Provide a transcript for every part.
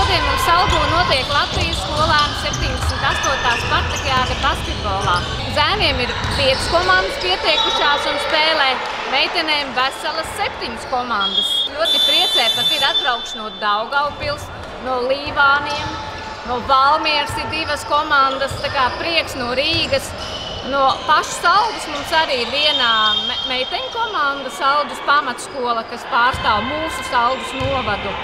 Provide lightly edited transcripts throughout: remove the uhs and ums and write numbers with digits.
Šodien mums Salgū notiek Latvijas skolēnu 78. Spartakiāda basketbolā. Zēniem ir 5 komandas pieteikušās un spēlē, meitenēm veselas 7 komandas. Ļoti priecē pat ir atbraukši no Daugavpils, no Līvāniem, no Valmieras ir 2 komandas, tā kā prieks no Rīgas. No pašas Saldus mums arī ir viena meiteņu komanda, Saldus pamatskola, kas pārstāv mūsu Saldus novadu.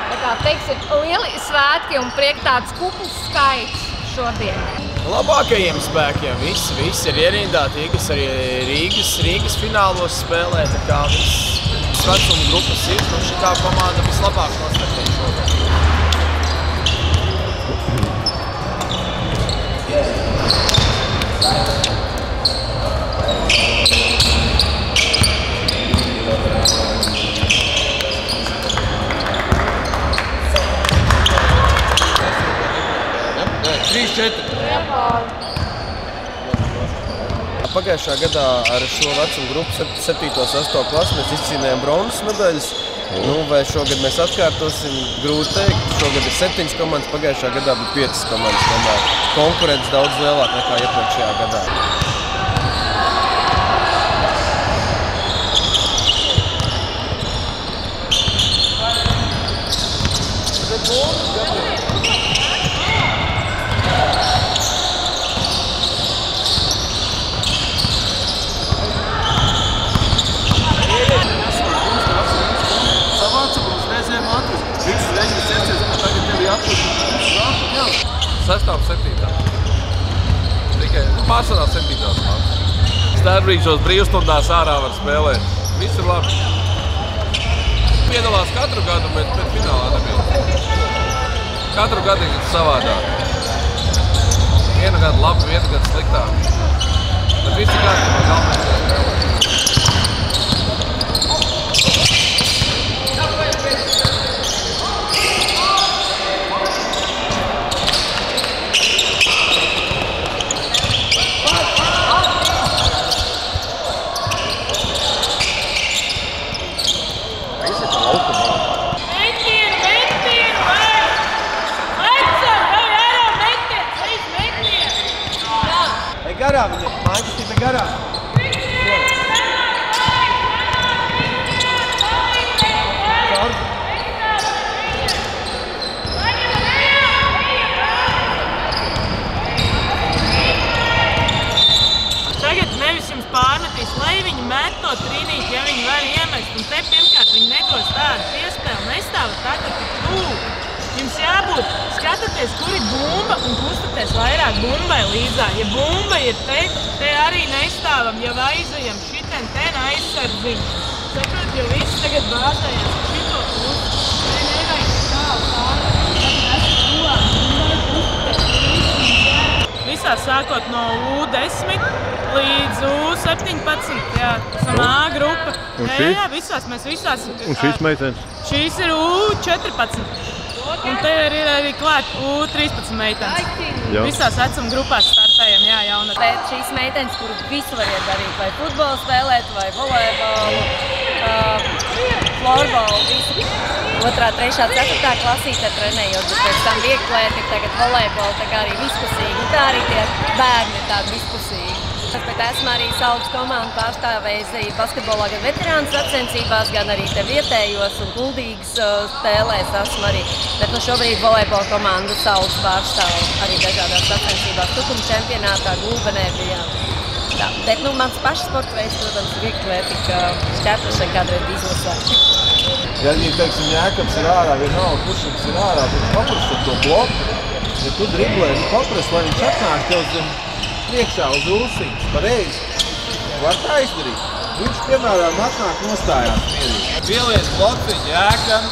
Tā kā, teiksim, lieli svētki un priek tāds kupls skaits šodien. Labākajiem spēkiem viss ir ierindātīgas, arī Rīgas finālos spēlē, tā kā viss vecuma grupas ir, un šitā komanda vislabāk nostartē šodien. Pagājušā gadā ar šo vecumu grupu 7. un 8. klasi mēs izcīnījām bronzas medaļas. Vai šogad mēs atkārtosim, grūti teikt. Šogad ir 7 komandas, pagājušā gadā bija 5 komandas. Tomēr konkurence daudz lielāka nekā iepriekšējā gadā. Sestām, 7. Tikai pārsvarā 7. klases. Starpbrīžos brīvstundās ārā var spēlēt. Viss ir labi. Piedalās katru gadu, bet finālā nebija. Katru gadu ir savādāk. Vienu gadu labi, vienu gadu sliktāk. Bet visi gadi ir galvenais spēlēt. Garām viņam, mājas ir garām. Tagad nevis jums pārmetīs, lai viņi met to trīnīti, ja viņi var iemest. Un te pirmkārt viņi nedos tādu piespēli, nestāvat tā, ka tik tūl. Jums jābūt, skatoties, kur ir bumba un kustaties vairāk bumbai līdzā. Ja bumba ir te arī nestāvam, jau aizejam šiten, ten aizsardziņu. Saprot, jo visi tagad bāzējās šito pusi. Te nevajag tālu pārāk. Tagad esat tuvāk bumbai, kustaties. Visās sākot no U10 līdz U17, jā, esam A grupa. Jā, visās, mēs visās. Un šīs meitenes? Šīs ir U14. Un te ir arī klāt U13 meitenes. Visās vecuma grupās startējam, jā, jauna. Bet šīs meitenes, kuru visu variet darīt, vai futbolu spēlēt, vai volejbolu, florbolu, visu. 2., 3., 4. klasītē trenējot, bet pēc tam vieglēt ir tagad volejbolu, tā kā arī vispusīgi. Tā arī tie bērni ir tādi vispusīgi. Bet esmu arī Saldus komandu pārstāvējis basketbolā gan veterānu sacensībās, gan arī te vietējos un kuldīgas spēlēs esmu arī. Bet šobrīd volejbola komandu Saldus pārstāv arī dažādās sacensībās. Tukuma čempionātā, Gulbenē bijām. Tā. Bet mans pašs sporta veids, protams, ir vieglatlētika, šķēršana kādreiz bija izlasē. Ja viņi, teiksim, Jēkabs ir ārā, vienalga, kurš ir ārā, tad paprast ar to bloku. Ja tu driblē, paprast, lai viņš atnāk tev zem priekšā uz ūsiņas, pareizi. Var tā izdarīt. Viņš, piemēram, atnāk nostājās mierīgi. Pieliec blociņu, Jēkam.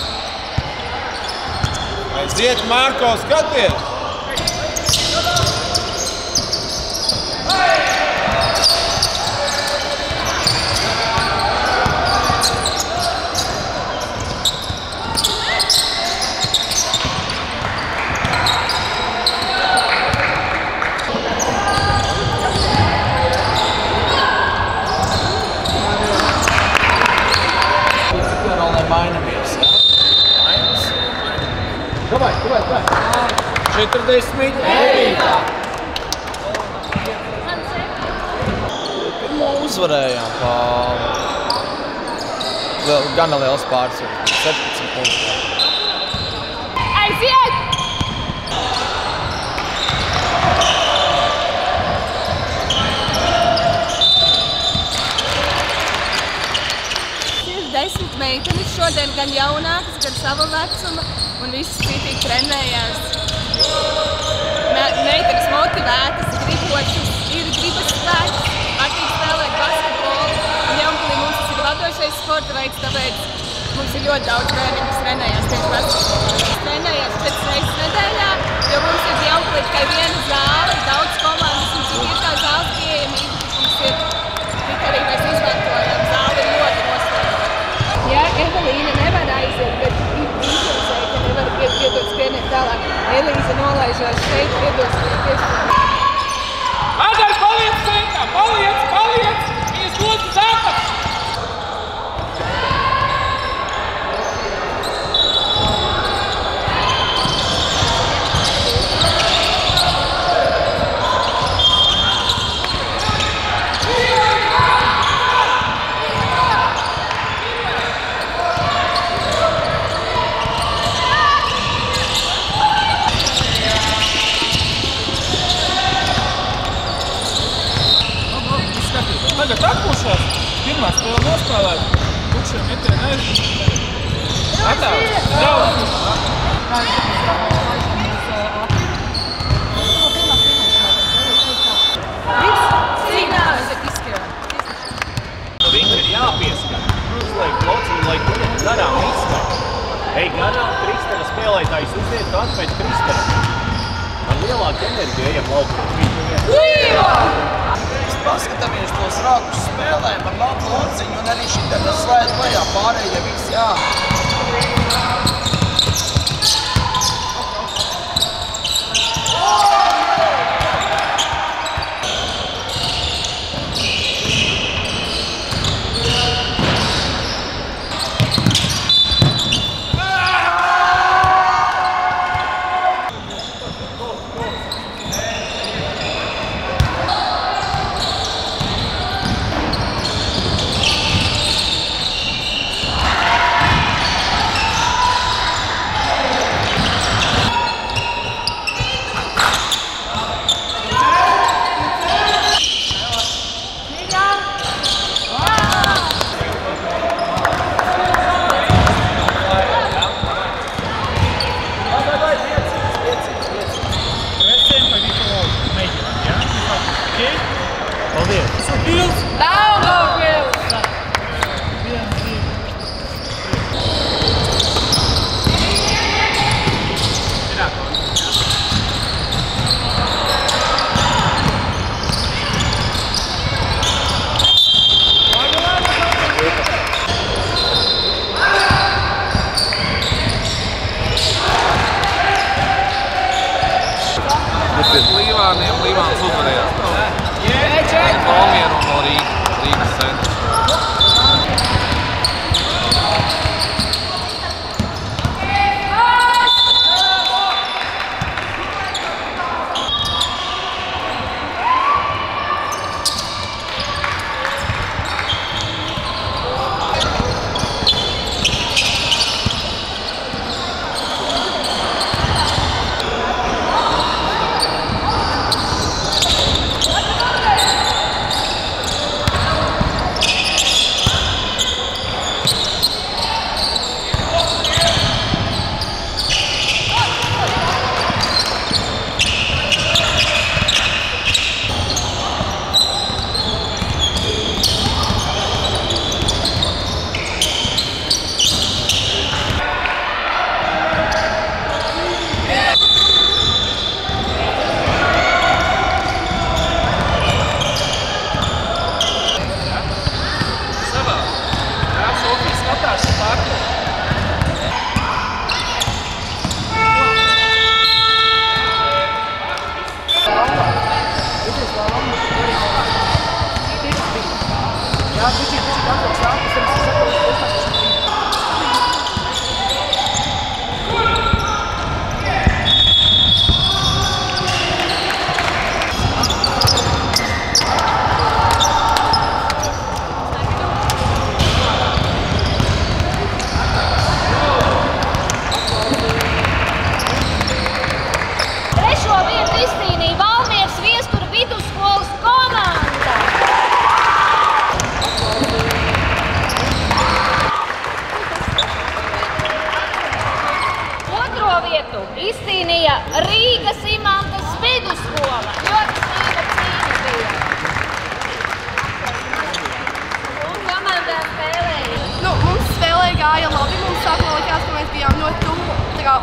Aiziet, Marko, skaties! Davai. 49. Pirmo uzvarējām pa gana liels pārsvars, 17 punktus. Aiziet! Ir 10 meitenes šodien, gan jaunākas, gan sava vecuma, un visas citīgi trenējās. Meitenes motivētas, gribošas, ir gribas spēks, patīk spēlēt basketbolu. Un Jaunpilī mums tas ir vadošais sporta veids, tāpēc mums ir ļoti daudz bērniņu, kas trenējās tieši basketbolu. Mēs trenējās 4 reizes nedēļā, jo mums ir Jaunpilī tikai viena zāle, daudz komandas, un cik ir tā zāles pieejamība, mums ir tik arī mēs izmantojam. Zāle ir ļoti noslēgta. Ja Evelīna nevar aiziet, bet interesēja, ka nevar piedot skrieniet tālāk. Elīze nolaižās šeit, piedos viņai tieši. Adar, paliec centā! Paliec! Viņas dodas uz apakšu! Tagad atpūšās, pirmā spēle nospēlēt, tukšiem metieni aizvien. Attāv, daudz! Signāls ir izskatās. Viņu ir jāpieskar. Uzliek blociņu, lai viņam garām izskar. Ej garām, Kristera spēlētājs uziet atpēc Kristera. Ar lielāku enerģiju ejam laukumā. Paskatāmies tos rākus spēlēm ar labu blociņu un arī šitam slēd lejā pārējie viss jā. Līvāns uzvarējās. Valmieru no Rīgas centra. vietu izcīnīja Rīgas Imantas vidusskola. Ļoti smaga cīņa bija. Un komandā spēlēja? Mums spēlē gāja labi. Mums sākumā likās, ka mēs bijām ļoti tuvu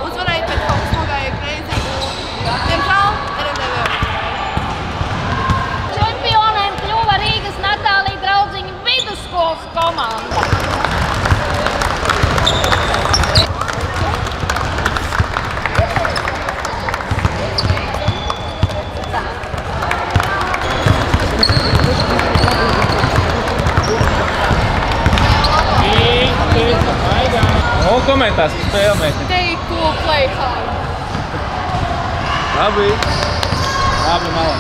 uzvarēt, bet kaut kas nogāja greizi. Diemžēl neredēvēju. Čempioniem kļuva Rīgas Natālija Draudziņa vidusskolas komanda. Komentās par spēli, meiteni. They cool play hard. Labi, malā.